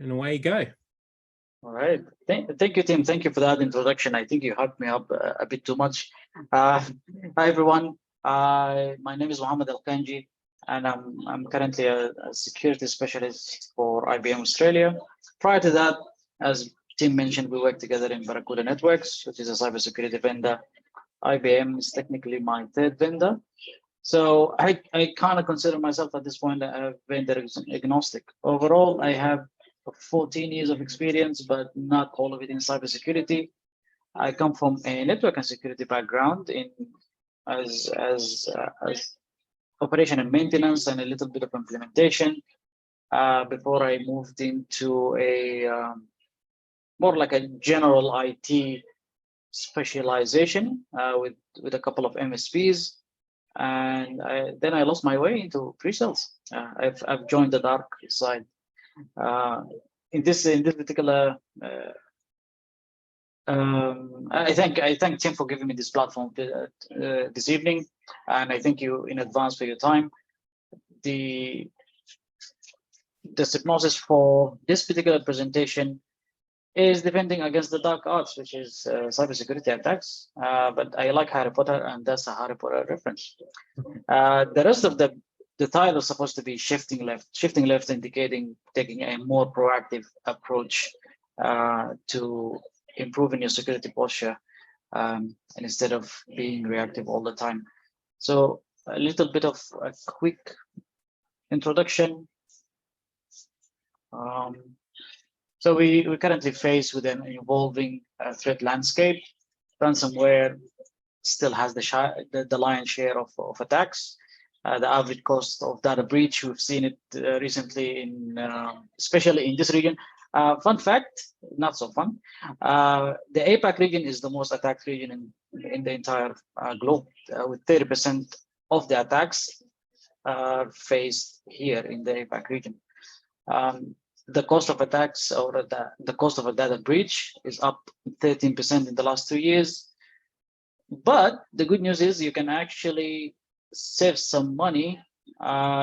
and away you go. All right. Thank you, Tim. Thank you for that introduction. I think you hyped me up a bit too much. Hi, everyone. My name is Mohamed Elkhangi, and I'm currently a security specialist for IBM Australia. Prior to that, as Tim mentioned, we work together in Barracuda Networks, which is a cybersecurity vendor. IBM is technically my third vendor. So I kind of consider myself at this point a vendor agnostic. Overall, I have 14 years of experience, but not all of it in cybersecurity. I come from a network and security background in as operation and maintenance and a little bit of implementation before I moved into a more like a general IT specialization with a couple of MSPs, and then I lost my way into pre-sales. I've joined the dark side. In this particular, I thank Tim for giving me this platform this evening, and I thank you in advance for your time. The hypnosis for this particular presentation is defending against the dark arts, which is cybersecurity attacks. But I like Harry Potter, and that's a Harry Potter reference. The rest of the title is supposed to be shifting left indicating taking a more proactive approach to improving your security posture, and instead of being reactive all the time. So a little bit of a quick introduction. So we currently face with an evolving threat landscape. Ransomware still has the lion's share of attacks. The average cost of data breach, we've seen it recently in, especially in this region. Fun fact, not so fun. The APAC region is the most attacked region in the entire globe, with 30% of the attacks faced here in the APAC region. The cost of attacks or the cost of a data breach is up 13% in the last 2 years. But the good news is you can actually save some money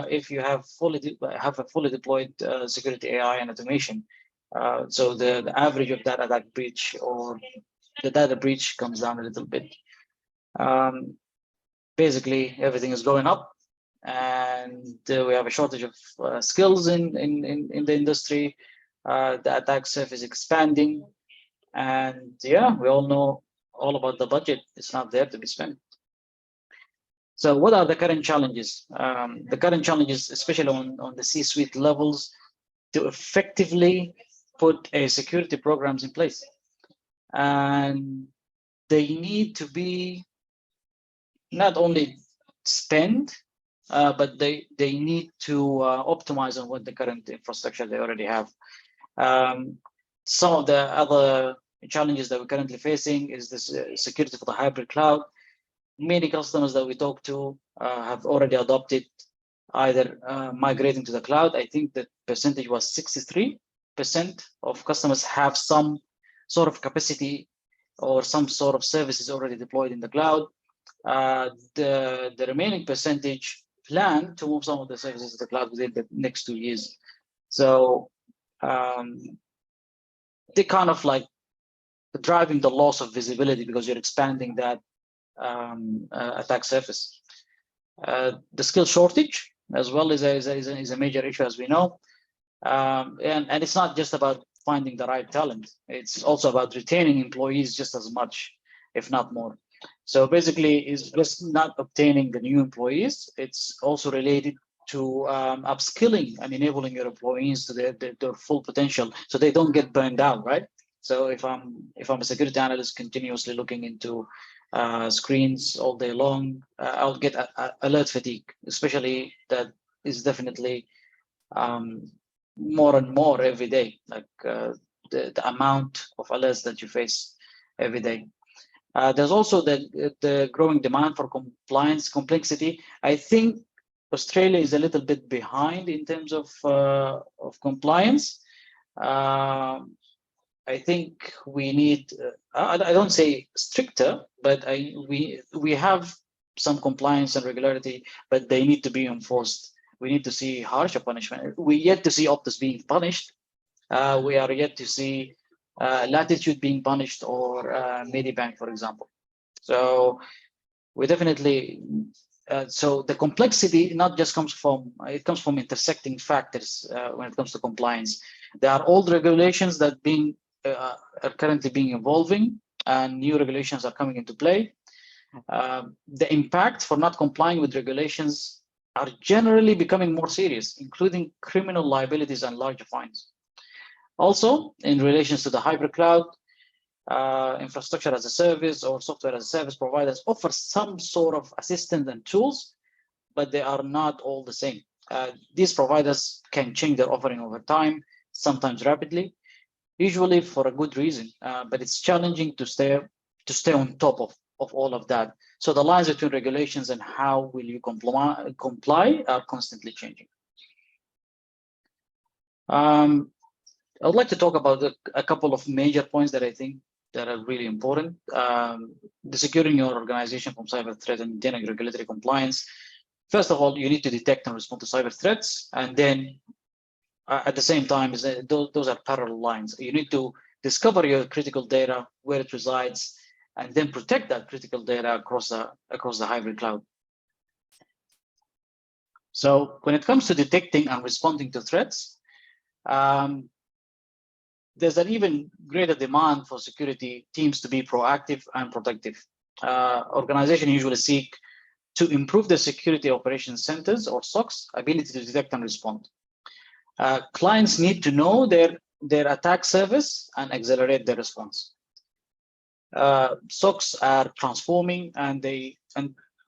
if you have a fully deployed security AI and automation. So the average of that attack breach or the data breach comes down a little bit. Basically, everything is going up, and we have a shortage of skills in the industry. The attack surface is expanding, and yeah, we all know all about the budget. It's not there to be spent. So what are the current challenges? The current challenges, especially on the C-suite levels, to effectively put a security programs in place. And they need to be not only spent, but they need to optimize on what the current infrastructure they already have. Some of the other challenges that we're currently facing is this security for the hybrid cloud. Many customers that we talk to have already adopted either migrating to the cloud. I think the percentage was 63% of customers have some sort of capacity or some sort of services already deployed in the cloud. The remaining percentage plan to move some of the services to the cloud within the next 2 years. So they kind of like driving the loss of visibility because you're expanding that attack surface. The skill shortage as well is a major issue, as we know, and it's not just about finding the right talent. It's also about retaining employees just as much, if not more. So basically, it's just not obtaining the new employees. It's also related to upskilling and enabling your employees to their full potential, so they don't get burned out, right? So if I'm a security analyst continuously looking into screens all day long, I'll get alert fatigue, especially that is definitely more and more every day, like the amount of alerts that you face every day. There's also the growing demand for compliance complexity. I think Australia is a little bit behind in terms of compliance. I think we need, I don't say stricter, but we have some compliance and regularity, but they need to be enforced. We need to see harsher punishment. We yet to see Optus being punished We are yet to see Latitude being punished or Medibank, for example. So we definitely, so the complexity not just comes from, it comes from intersecting factors when it comes to compliance. There are old regulations that are currently being evolving, and new regulations are coming into play. The impact for not complying with regulations are generally becoming more serious, including criminal liabilities and larger fines. Also, in relation to the hybrid cloud, infrastructure as a service or software as a service providers offer some sort of assistance and tools, but they are not all the same. These providers can change their offering over time, sometimes rapidly, usually for a good reason, but it's challenging to stay on top of all of that. So the lines between regulations and how will you comply are constantly changing. I would like to talk about a couple of major points that I think that are really important. The securing your organization from cyber threat and maintaining regulatory compliance. First of all, you need to detect and respond to cyber threats, and then at the same time, those are parallel lines. You need to discover your critical data, where it resides, and then protect that critical data across the hybrid cloud. So when it comes to detecting and responding to threats, there's an even greater demand for security teams to be proactive and protective. Organizations usually seek to improve the security operations centers or SOCs ability to detect and respond. Clients need to know their attack surface and accelerate their response. SOCs are transforming, and they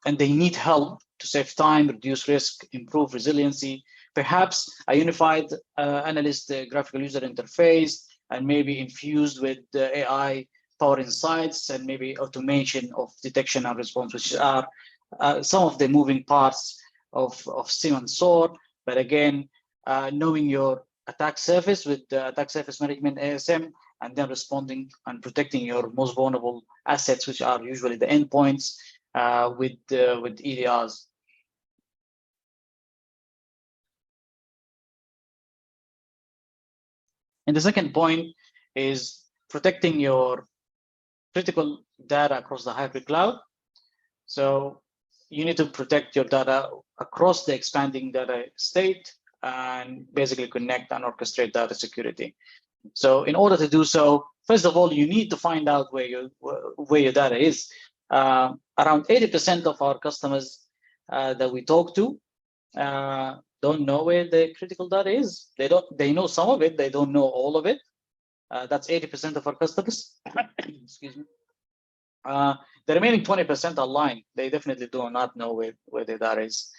need help to save time, reduce risk, improve resiliency. Perhaps a unified analyst graphical user interface, and maybe infused with the AI power insights and maybe automation of detection and response, which are some of the moving parts of SIM and SOAR. But again, knowing your attack surface with the attack surface management ASM, and then responding and protecting your most vulnerable assets, which are usually the endpoints with EDRs. And the second point is protecting your critical data across the hybrid cloud. So you need to protect your data across the expanding data state and basically connect and orchestrate data security. So in order to do so, first of all, you need to find out where your data is. Around 80% of our customers that we talk to don't know where the critical data is. They know some of it, they don't know all of it. That's 80% of our customers. Excuse me. The remaining 20% are lying. They definitely do not know where their data is.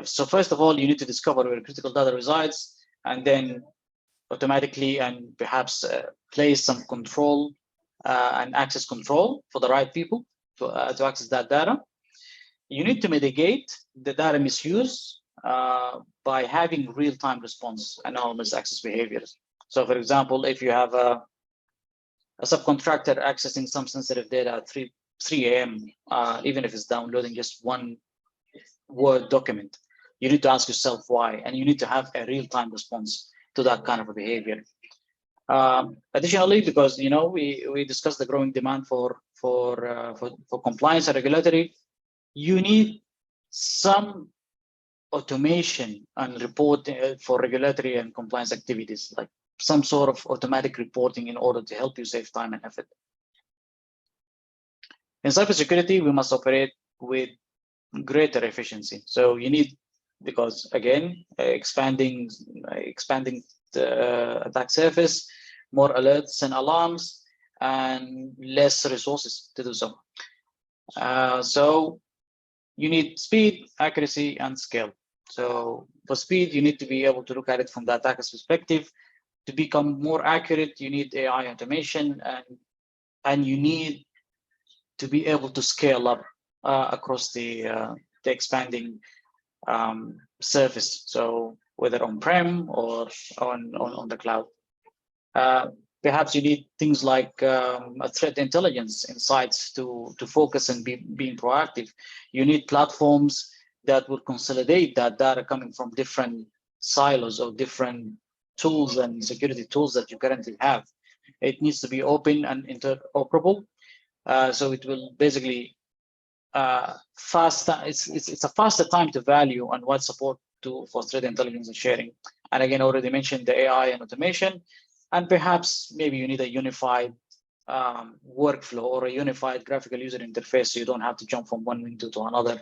So first of all, you need to discover where critical data resides, and then automatically and perhaps place some control and access control for the right people to access that data. You need to mitigate the data misuse by having real-time response anomalous access behaviors. So for example, if you have a subcontractor accessing some sensitive data at 3 a.m., even if it's downloading just one Word document, you need to ask yourself why, and you need to have a real-time response to that kind of a behavior. Additionally, because we discussed the growing demand for compliance and regulatory, you need some automation and reporting for regulatory and compliance activities, like some sort of automatic reporting in order to help you save time and effort. In cybersecurity, we must operate with greater efficiency. So you need, because again, expanding the attack surface, more alerts and alarms, and less resources to do so. So you need speed, accuracy, and scale. So for speed, you need to be able to look at it from the attacker's perspective. To become more accurate, you need AI automation, and you need to be able to scale up across the expanding surface. So whether on-prem or on the cloud. Perhaps you need things like a threat intelligence insights to focus and being proactive. You need platforms that will consolidate that data coming from different silos of different tools and security tools that you currently have. It needs to be open and interoperable. So it will basically it's a faster time to value and what support for threat intelligence and sharing. And again, already mentioned the AI and automation, and perhaps maybe you need a unified workflow or a unified graphical user interface, so you don't have to jump from one window to another.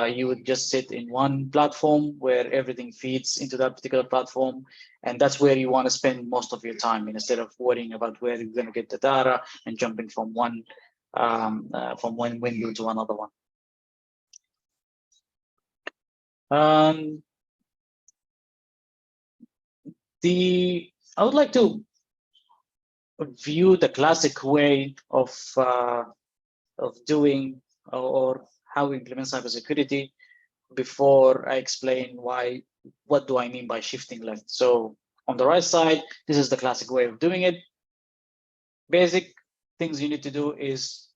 You would just sit in one platform where everything feeds into that particular platform, and that's where you want to spend most of your time instead of worrying about where you're going to get the data and jumping from one window to another one. I would like to view the classic way of doing or how we implement cybersecurity before I explain what do I mean by shifting left. So on the right side, this is the classic way of doing it. Basic things you need to do is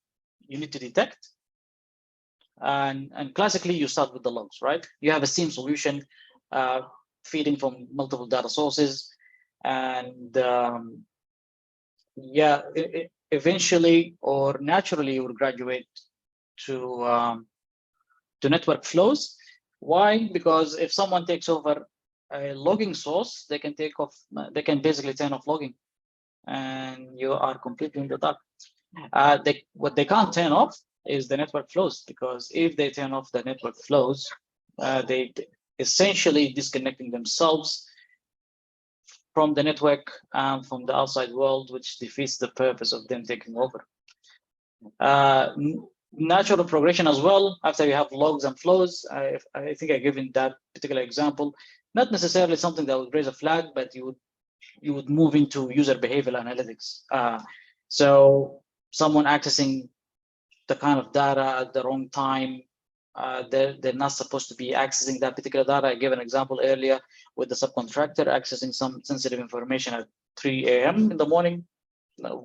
you need to detect, and classically you start with the logs, right? You have a SIEM solution feeding from multiple data sources, and yeah, eventually or naturally you will graduate to network flows. Why? Because if someone takes over a logging source, they can basically turn off logging, and you are completely in the dark. What they can't turn off is the network flows, because if they turn off the network flows, they essentially disconnecting themselves from the network and from the outside world, which defeats the purpose of them taking over. Natural progression as well. After you have logs and flows, I think I given that particular example. Not necessarily something that would raise a flag, but you would move into user behavioral analytics. So someone accessing the kind of data at the wrong time, they're not supposed to be accessing that particular data. I gave an example earlier with the subcontractor accessing some sensitive information at 3 a.m. in the morning.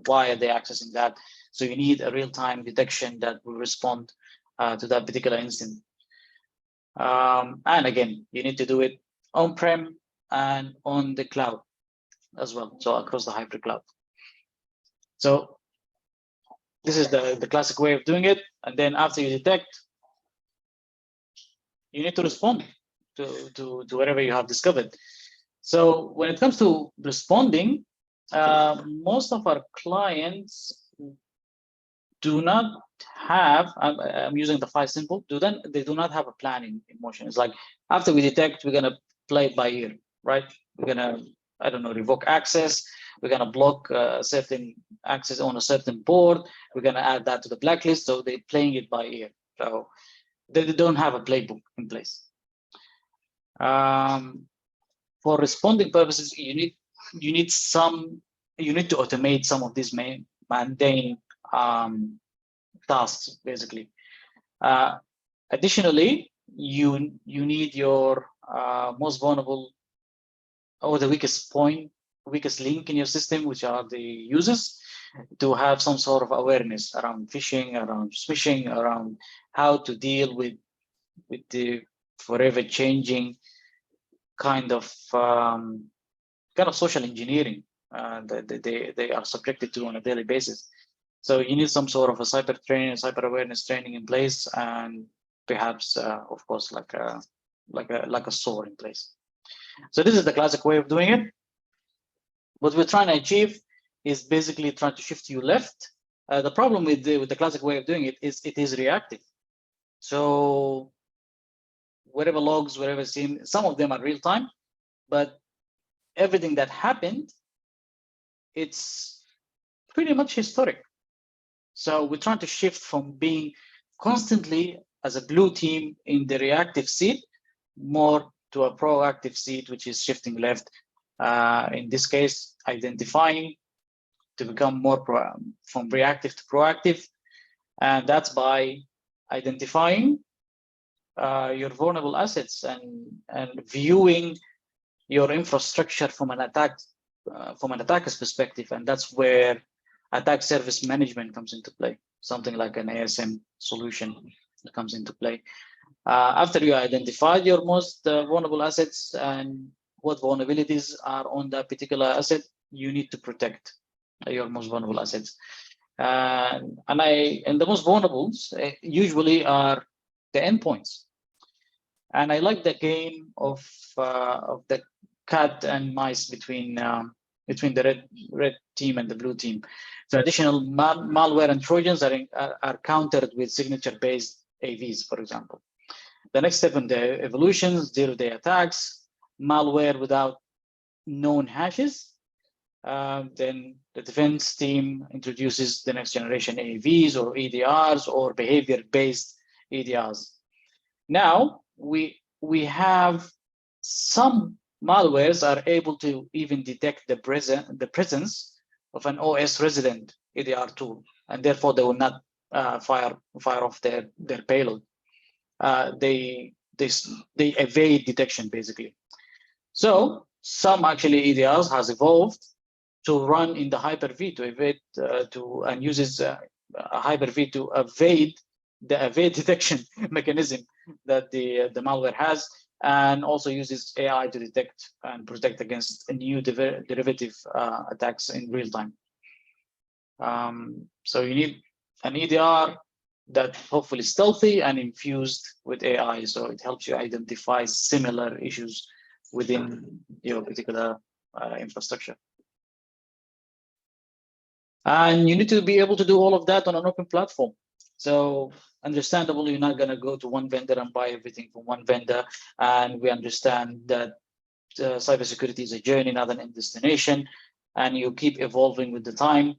Why are they accessing that? So you need a real-time detection that will respond to that particular incident. And again, you need to do it on-prem and on the cloud as well, so across the hybrid cloud. So this is the classic way of doing it. And then after you detect, you need to respond to whatever you have discovered. So when it comes to responding, most of our clients do not have, I'm using the 5 simple, they do not have a plan in motion. It's like, after we detect, we're gonna play it by ear, right? We're gonna, I don't know, revoke access. We're gonna block certain access on a certain board. We're gonna add that to the blacklist. So they're playing it by ear. So they don't have a playbook in place. For responding purposes, you need to automate some of these mundane tasks, basically. Additionally, you need your most vulnerable or the weakest link in your system, which are the users, to have some sort of awareness around phishing, around smishing, around how to deal with the forever changing kind of social engineering that they are subjected to on a daily basis. So you need some sort of a cyber awareness training in place, and perhaps, of course, like a SOAR in place. So this is the classic way of doing it. What we're trying to achieve is basically trying to shift you left. The problem with the classic way of doing it is it is reactive. So whatever logs, whatever SIEM, some of them are real time, but everything that happened, it's pretty much historic. So we're trying to shift from being constantly as a blue team in the reactive seat more to a proactive seat, which is shifting left. In this case, identifying to become more from reactive to proactive. And that's by identifying your vulnerable assets and viewing your infrastructure from an attacker's perspective. And that's where attack service management comes into play. Something like an ASM solution comes into play. After you identified your most vulnerable assets and what vulnerabilities are on that particular asset, you need to protect your most vulnerable assets. And the most vulnerables usually are the endpoints. And I like the game of the cat and mice between the red team and the blue team. So additional malware and trojans are countered with signature-based AVs, for example. The next step in the evolutions, zero-day attacks, malware without known hashes. Then the defense team introduces the next generation AVs or EDRs or behavior-based EDRs. Now we have some malwares are able to even detect the presence of an OS resident EDR tool, and therefore they will not fire off their payload. They evade detection basically. So some actually EDRs has evolved to run in the Hyper-V to evade and uses a Hyper-V to evade the evade detection mechanism that the malware has, and also uses AI to detect and protect against new derivative attacks in real time. So you need an EDR that hopefully stealthy and infused with AI, so it helps you identify similar issues within your particular infrastructure. And you need to be able to do all of that on an open platform. So understandably, you're not going to go to one vendor and buy everything from one vendor. And we understand that cybersecurity is a journey, not an end destination, and you keep evolving with the time.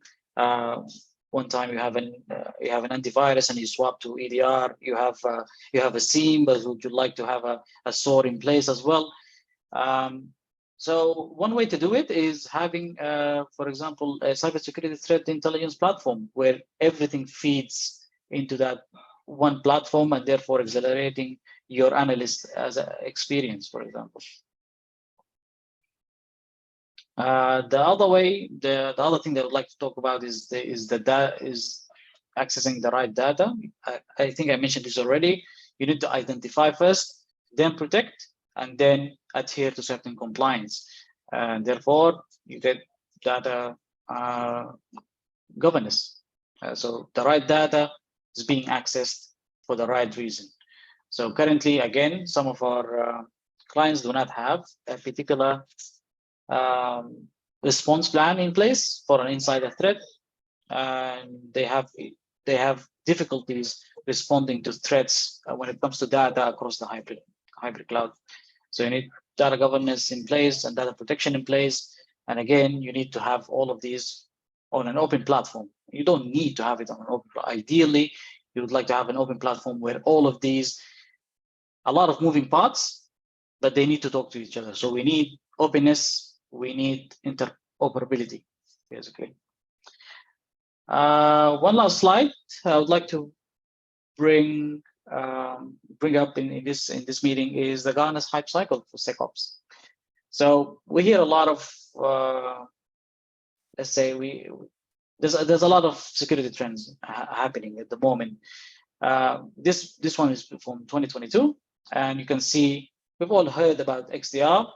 One time you have an antivirus and you swap to EDR. You have a SIEM, but would you like to have a SOAR in place as well? So one way to do it is having, for example, a cybersecurity threat intelligence platform where everything feeds into that one platform, and therefore accelerating your analyst as an experience, for example. The other way, the other thing that I would like to talk about is accessing the right data. I think I mentioned this already. You need to identify first, then protect, and then adhere to certain compliance. And therefore, you get data governance. So the right data is being accessed for the right reason. So currently, again, some of our clients do not have a particular response plan in place for an insider threat, and they have difficulties responding to threats when it comes to data across the hybrid cloud. So you need data governance in place and data protection in place. And again, you need to have all of these on an open platform. You don't need to have it on an open platform. Ideally, you would like to have an open platform where all of these, a lot of moving parts, but they need to talk to each other. So we need openness, we need interoperability, basically. One last slide I would like to bring up in this meeting is the Gartner's hype cycle for SecOps. So we hear a lot of let's say there's a lot of security trends happening at the moment. This one is from 2022, and you can see we've all heard about XDR.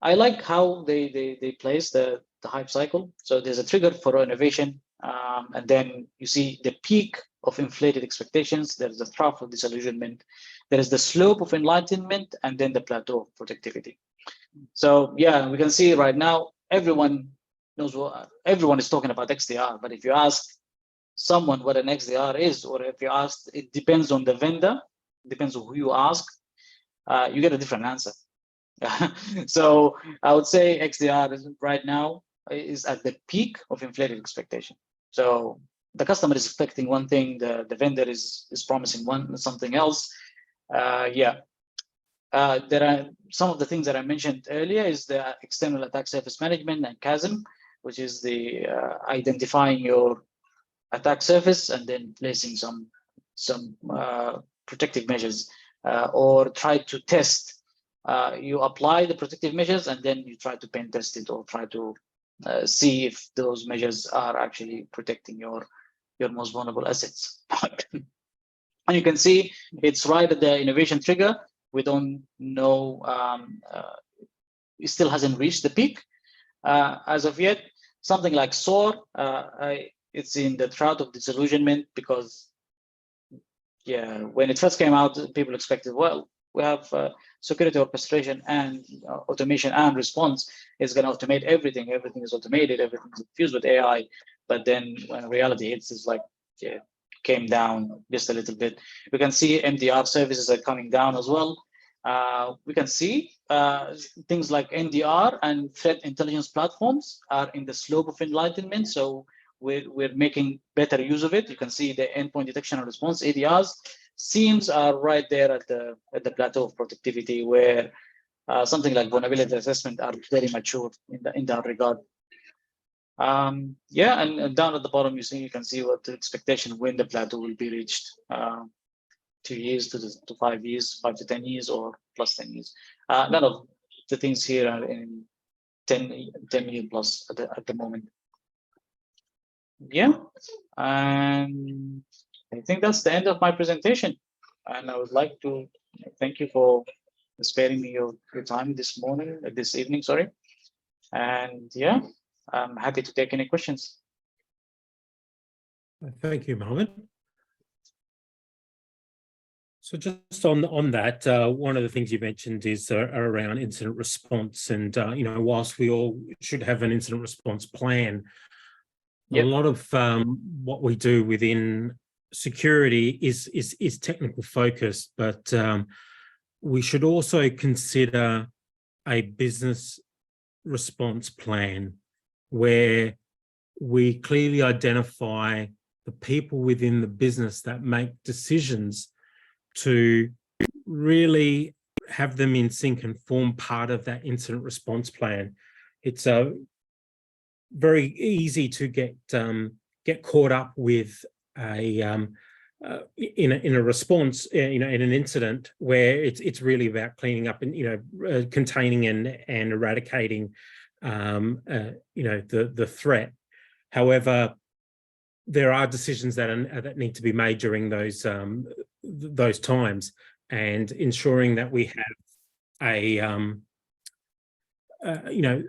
I like how they place the hype cycle. So there's a trigger for innovation, and then you see the peak of inflated expectations. There's the trough of disillusionment. There is the slope of enlightenment, and then the plateau of productivity. So yeah, we can see right now everyone knows everyone is talking about XDR. But if you ask someone what an XDR is, or if you ask, it depends on the vendor, depends on who you ask, you get a different answer. So I would say XDR is right now is at the peak of inflated expectation. So the customer is expecting one thing, the vendor is promising something else. There are some of the things that I mentioned earlier is the external attack surface management and CASM, which is the identifying your attack surface and then placing some protective measures, or try to test. You apply the protective measures and then you try to pen test it, or try to see if those measures are actually protecting your most vulnerable assets. And you can see it's right at the innovation trigger. We don't know still hasn't reached the peak as of yet. Something like SOAR, it's in the drought of disillusionment because, yeah, when it first came out, people expected, well, we have security orchestration and automation and response is going to automate everything. Everything is automated. Everything is infused with AI. But then when reality hits, it's like, yeah, came down just a little bit. We can see MDR services are coming down as well. We can see things like NDR and threat intelligence platforms are in the slope of enlightenment. So we're making better use of it. You can see the endpoint detection and response ADRs. SIEMs are right there at the plateau of productivity, where something like vulnerability assessment are very mature in that regard. Yeah, and down at the bottom, you can see what the expectation when the plateau will be reached. 2 years to 5 years, 5 to 10 years, or plus 10 years. None of the things here are in 10 year plus at the moment. Yeah, and I think that's the end of my presentation. And I would like to thank you for sparing me your time this evening, sorry. And yeah, I'm happy to take any questions. Thank you, Mohamed. So just on that, one of the things you mentioned is around incident response, and you know, whilst we all should have an incident response plan, yep, a lot of what we do within security is technical focused, but we should also consider a business response plan where we clearly identify the people within the business that make decisions to really have them in sync and form part of that incident response plan. It's very easy to get caught up with in a response, you know, in an incident where it's really about cleaning up and, you know, containing and eradicating, you know, the threat. However, there are decisions that need to be made during those times, and ensuring that we have a you know,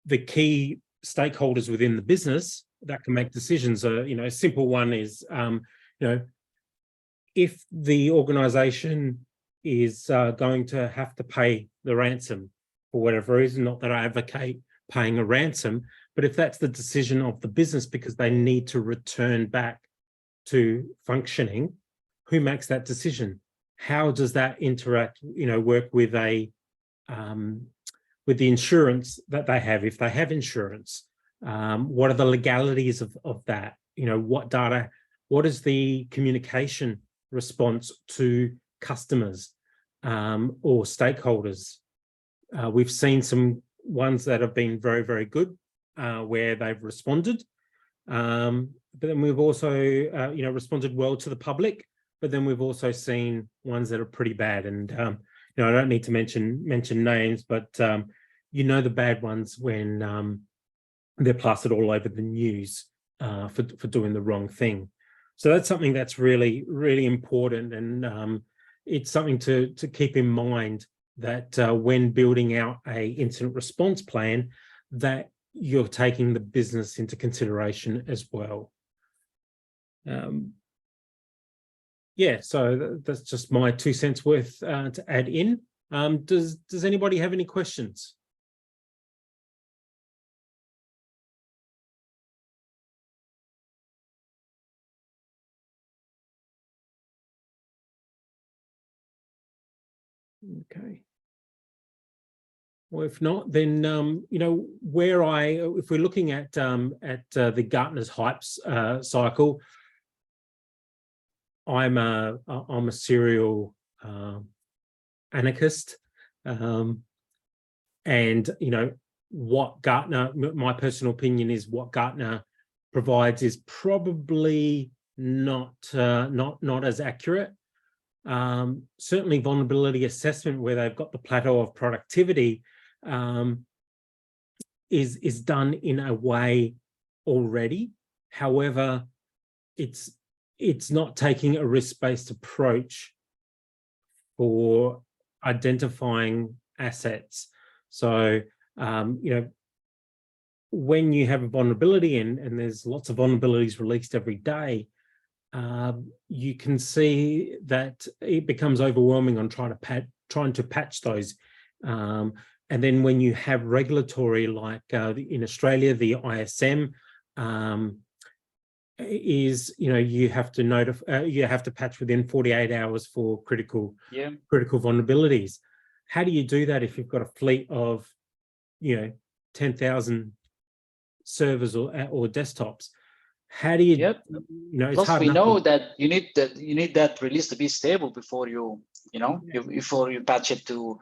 the key stakeholders within the business that can make decisions. You know, a simple one is you know, if the organization is going to have to pay the ransom for whatever reason, not that I advocate paying a ransom, but if that's the decision of the business because they need to return back to functioning, who makes that decision? How does that interact, you know, work with a with the insurance that they have, if they have insurance? What are the legalities of that? You know, what data, what is the communication response to customers or stakeholders? We've seen some ones that have been very, very good where they've responded. But then we've also, you know, responded well to the public, but then we've also seen ones that are pretty bad. And, you know, I don't need to mention names, but, you know, the bad ones when they're plastered all over the news for doing the wrong thing. So that's something that's really, really important. And it's something to keep in mind that when building out a incident response plan, that you're taking the business into consideration as well. Yeah, so that's just my 2 cents worth to add in. Does anybody have any questions? Okay. Well, if not, then you know, if we're looking at the Gartner's hypes cycle, I'm a serial anarchist, and you know what Gartner, my personal opinion is what Gartner provides is probably not as accurate. Certainly vulnerability assessment, where they've got the plateau of productivity, is done in a way already. However, it's not taking a risk-based approach for identifying assets. So, you know, when you have a vulnerability and there's lots of vulnerabilities released every day, you can see that it becomes overwhelming on trying to patch those. And then when you have regulatory, like in Australia, the ISM is, you know, you have to notify, you have to patch within 48 hours for critical vulnerabilities. How do you do that if you've got a fleet of, you know, 10,000 servers or desktops? How do you, you know, it's Plus, hard we know to, that you need that release to be stable before before you patch it to,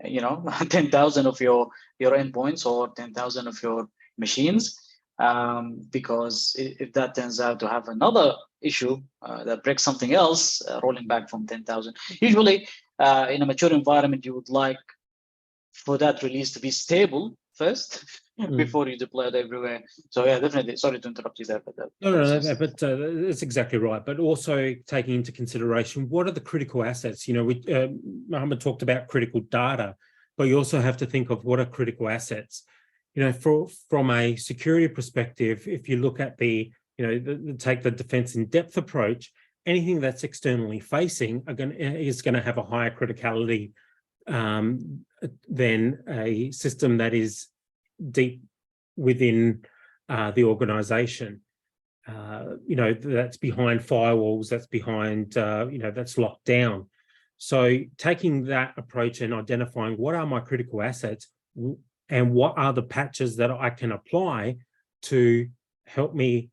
10,000 of your endpoints or 10,000 of your machines. Because if that turns out to have another issue that breaks something else, rolling back from 10,000, usually in a mature environment, you would like for that release to be stable first before you deploy it everywhere. So yeah, definitely. Sorry to interrupt you there, but but that's exactly right. But also taking into consideration, what are the critical assets? You know, Mohamed talked about critical data, but you also have to think of what are critical assets. You know, from a security perspective, if you look at the, you know, take the defense in depth approach, anything that's externally facing is going to have a higher criticality than a system that is deep within the organization. You know, that's behind firewalls, that's behind, you know, that's locked down. So taking that approach and identifying what are my critical assets and what are the patches that I can apply to help me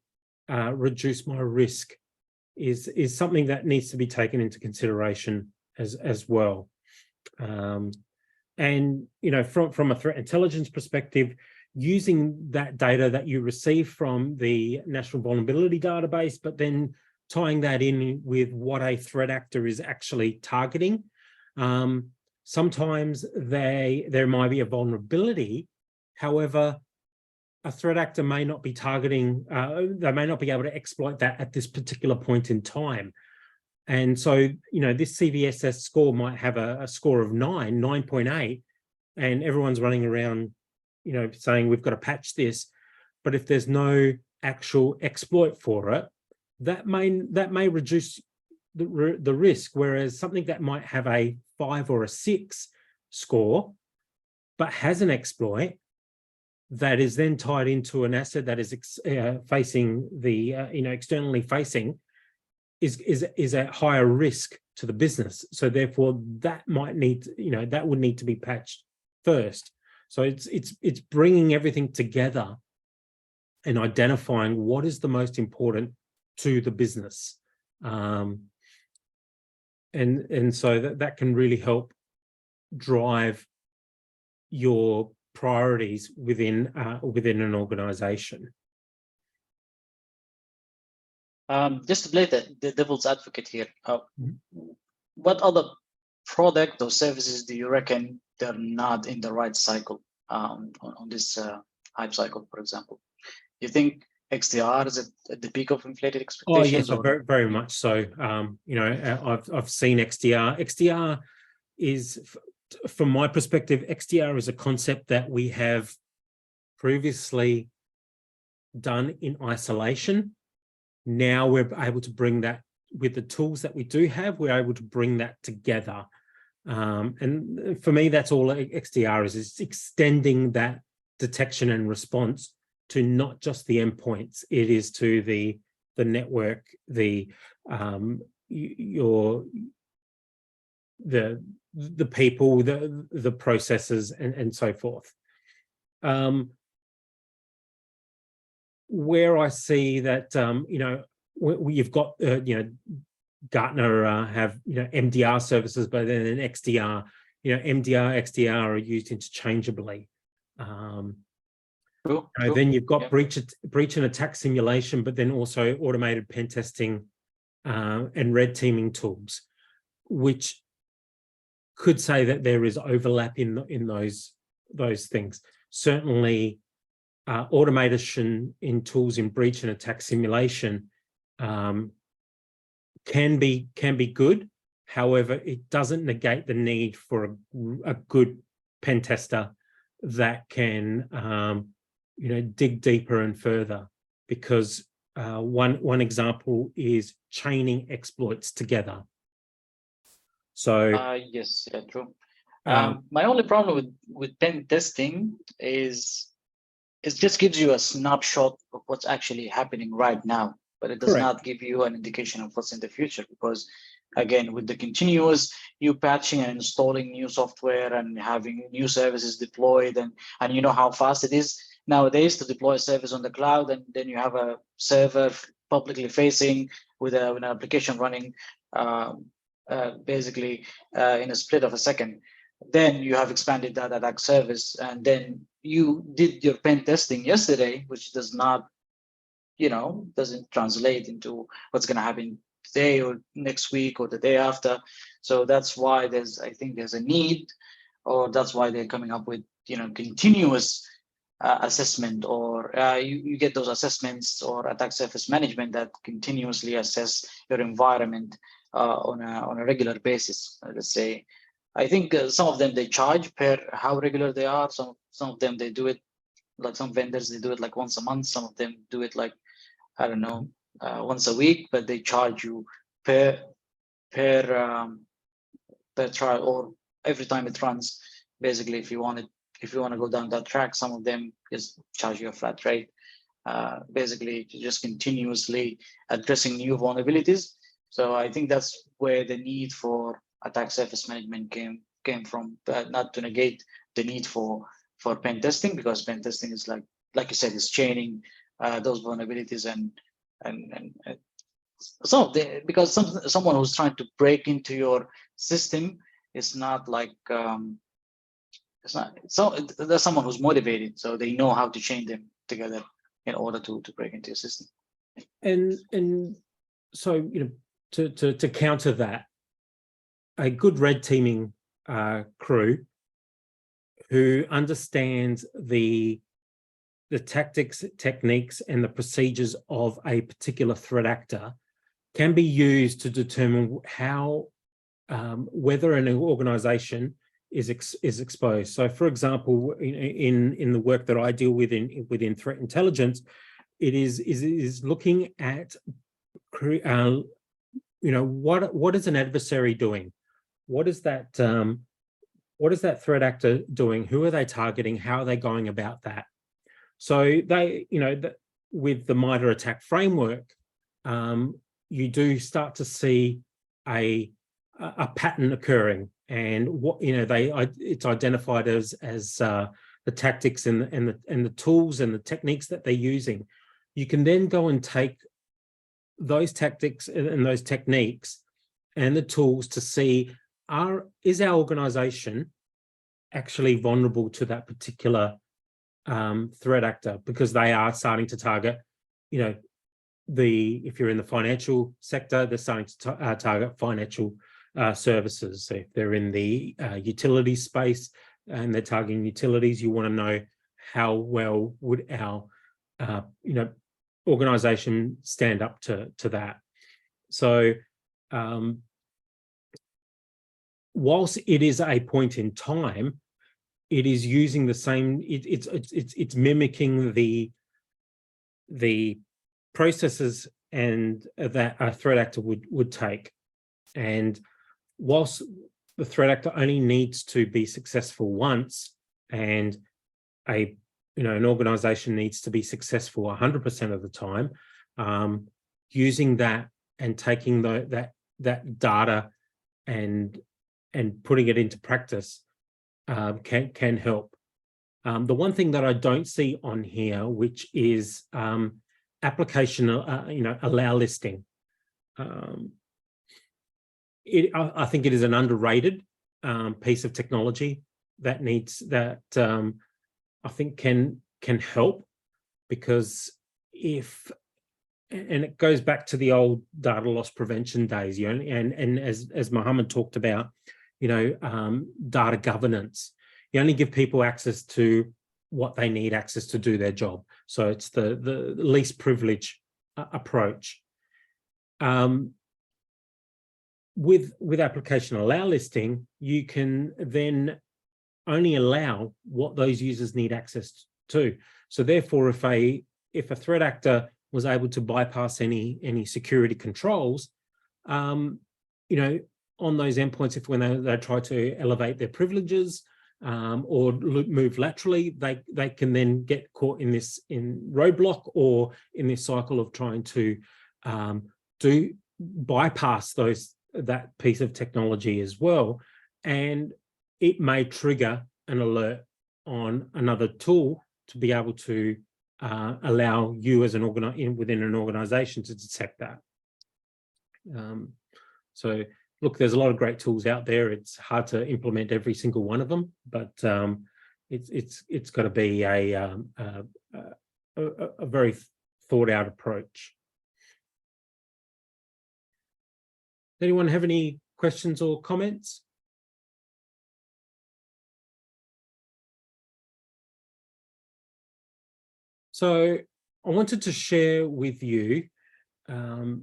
reduce my risk is something that needs to be taken into consideration as well. And, you know, from a threat intelligence perspective, using that data that you receive from the National Vulnerability Database, but then tying that in with what a threat actor is actually targeting. Sometimes there might be a vulnerability. However, a threat actor may not be targeting, they may not be able to exploit that at this particular point in time. And so, you know, this CVSS score might have a score of 9.8, and everyone's running around, you know, saying we've got to patch this. But if there's no actual exploit for it, that may reduce the risk. Whereas something that might have a 5 or a 6 score, but has an exploit that is then tied into an asset that is facing the, you know, externally facing, is at higher risk to the business. So therefore, that might need, you know, that would need to be patched first. So it's bringing everything together and identifying what is the most important to the business, and so that can really help drive your priorities within an organization. Just to play the devil's advocate here, what other product or services do you reckon they're not in the right cycle on this hype cycle, for example? You think XDR is at the peak of inflated expectations? Oh, yes, very, very much so. You know, I've seen XDR. XDR is, from my perspective, XDR is a concept that we have previously done in isolation. Now we're able to bring that with the tools that we do have, we're able to bring that together. And for me, that's all XDR is. It's extending that detection and response to not just the endpoints. It is to the network, the people, the processes, and so forth. Where I see that, you know, you've got, you know, Gartner have, you know, MDR services, but then an XDR, you know, MDR, XDR are used interchangeably. True. Then you've got breach and attack simulation, but then also automated pen testing and red teaming tools, which could say that there is overlap in those things. Certainly, automation in tools in breach and attack simulation can be good. However, it doesn't negate the need for a good pen tester that can, dig deeper and further, because one example is chaining exploits together. So yes, yeah, true. um, My only problem with pen testing is it just gives you a snapshot of what's actually happening right now, but it does correct. not give you an indication of what's in the future, because again, with the continuous you patching and installing new software and having new services deployed, and you know how fast it is nowadays to deploy a service on the cloud, and then you have a server publicly facing with an application running basically in a split of a second. Then you have expanded that attack service, and then you did your pen testing yesterday, which does not, doesn't translate into what's going to happen today or next week or the day after. So that's why I think there's a need, or that's why they're coming up with, continuous assessment, or you get those assessments or attack surface management that continuously assess your environment on a regular basis. Let's say, I think some of them they charge per how regular they are. Some of them they do it like some vendors, they do it like once a month. Some of them do it like, I don't know, once a week, but they charge you per per trial, or every time it runs. Basically, if you want to go down that track, some of them just charge you a flat rate. Basically, just continuously addressing new vulnerabilities. So I think that's where the need for attack surface management came from. Not to negate the need for pen testing, because pen testing is like you said, is chaining those vulnerabilities, and some of the, because someone who's trying to break into your system is not like it's not, so there's someone who's motivated, so they know how to chain them together in order to break into your system. And so, to counter that, a good red teaming crew who understands the tactics, techniques, and the procedures of a particular threat actor can be used to determine how whether an organization is exposed. So, for example, in the work that I deal with within threat intelligence, it is looking at what is an adversary doing? What is that threat actor doing? Who are they targeting? How are they going about that? So they, with the MITRE attack framework, you do start to see a pattern occurring, and what it's identified as the tactics and the tools and the techniques that they're using. You can then go and take those tactics and those techniques and the tools to see, is our organization actually vulnerable to that particular threat actor, because they are starting to target, if you're in the financial sector, they're starting to target financial services. So if they're in the utility space and they're targeting utilities, you want to know how well would our organization stand up to that. So whilst it is a point in time, it is using the same, it's mimicking the processes and that a threat actor would take. And whilst the threat actor only needs to be successful once, and an organization needs to be successful 100% of the time, using that and taking that data and putting it into practice can help. The one thing that I don't see on here, which is application, allow listing. I think it is an underrated piece of technology that I think can help, because and it goes back to the old data loss prevention days, and as Mohamed talked about, data governance. You only give people access to what they need access to do their job. So it's the least privilege approach. With application allow listing, you can then only allow what those users need access to. So therefore, if a threat actor was able to bypass any security controls, you know, on those endpoints, if when they try to elevate their privileges or move laterally, they can then get caught in roadblock or in this cycle of trying to bypass that piece of technology as well. And it may trigger an alert on another tool to be able to allow you as within an organization to detect that. So look, there's a lot of great tools out there. It's hard to implement every single one of them, but it's got to be a very thought out approach. Does anyone have any questions or comments? So I wanted to share with you the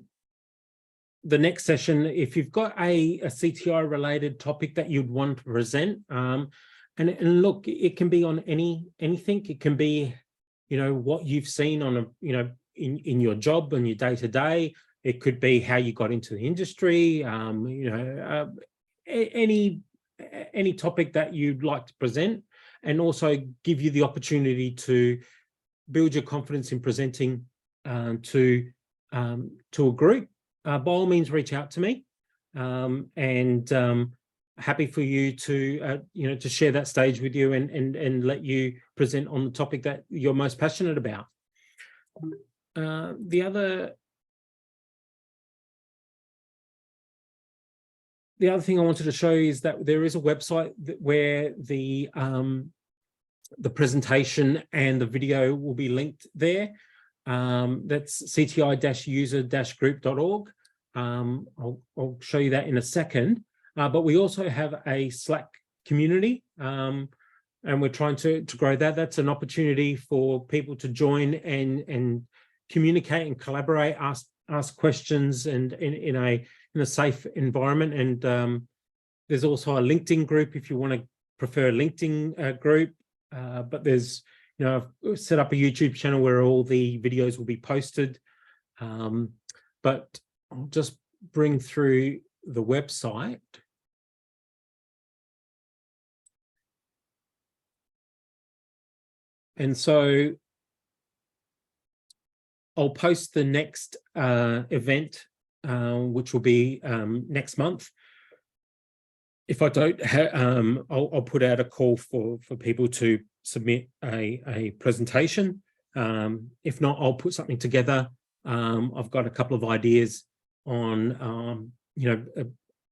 next session. If you've got a CTI related topic that you'd want to present, and look, it can be on anything. It can be, you know, what you've seen on in your job and your day to day. It could be how you got into the industry. You know, any topic that you'd like to present, and also give you the opportunity to build your confidence in presenting to a group. By all means, reach out to me, and happy for you to you know, to share that stage with you and let you present on the topic that you're most passionate about. The other thing I wanted to show you is that there is a website where the presentation and the video will be linked there. That's cti-user-group.org. I'll show you that in a second. But we also have a Slack community, and we're trying to grow that. That's an opportunity for people to join and communicate and collaborate, ask questions, and in a safe environment. And there's also a LinkedIn group if you want to prefer a LinkedIn group. But there's, you know, I've set up a YouTube channel where all the videos will be posted. But I'll just bring through the website. And so I'll post the next event, which will be next month. If I don't, I'll put out a call for people to submit a presentation. If not, I'll put something together. I've got a couple of ideas on, you know,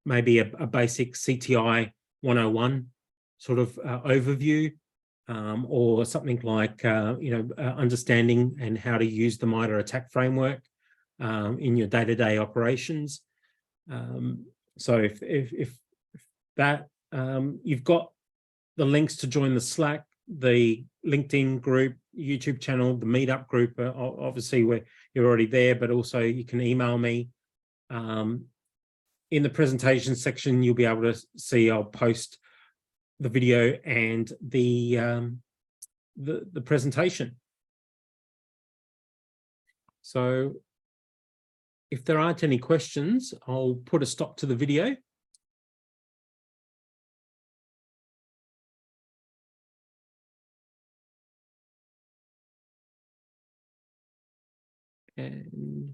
maybe a basic CTI 101 sort of overview, or something like, you know, understanding and how to use the MITRE attack framework in your day-to-day operations. So if that, you've got the links to join the Slack, the LinkedIn group, YouTube channel, the meetup group, obviously where you're already there, but also you can email me. In the presentation section, you'll be able to see I'll post the video and the presentation. So if there aren't any questions, I'll put a stop to the video. And